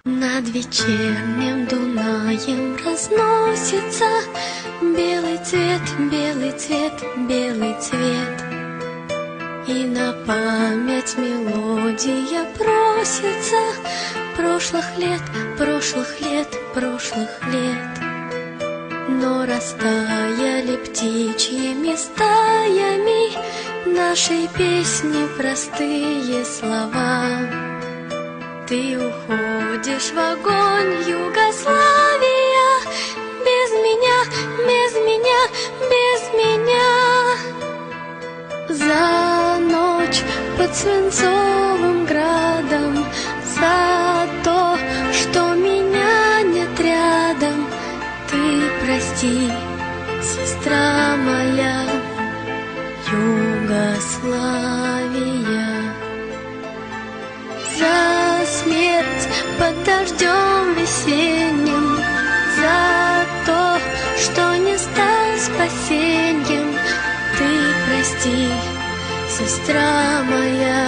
Над вечерним Дунаем разносится белый цвет, белый цвет, белый цвет. И на память мелодия просится прошлых лет, прошлых лет, прошлых лет. Но растаяли птичьими стаями нашей песни простые слова. Ты уходишь в огонь, Югославия, без меня, без меня, без меня. За ночь под свинцовым градом, за то, что меня нет рядом. Ты прости, сестра моя, Югославия. За смерть под дождем весенним, за то, что не стал спасеньем. Ты прости, сестра моя,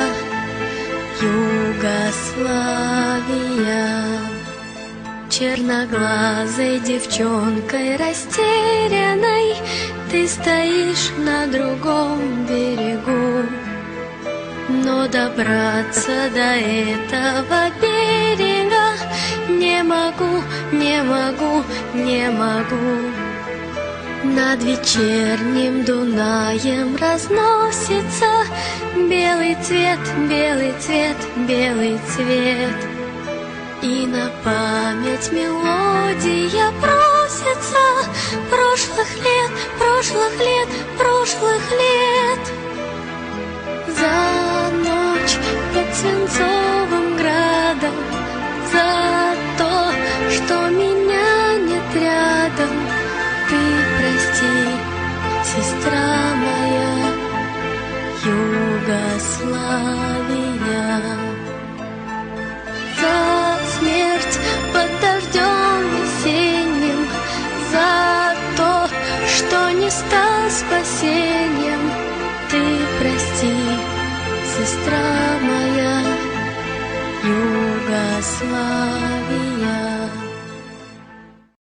Югославия. Черноглазой девчонкой растерянной ты стоишь на другом берегу. Но добраться до этого берега не могу, не могу, не могу. Над вечерним Дунаем разносится белый цвет, белый цвет, белый цвет. И на память мелодия просится прошлых лет, прошлых лет, прошлых лет. За ночь под свинцовым градом, за то, что меня нет рядом. Ты прости, сестра моя, Югославия. За смерть под дождем весенним, за то, что не стал спасением. Ты прости, сестра моя, Югославия.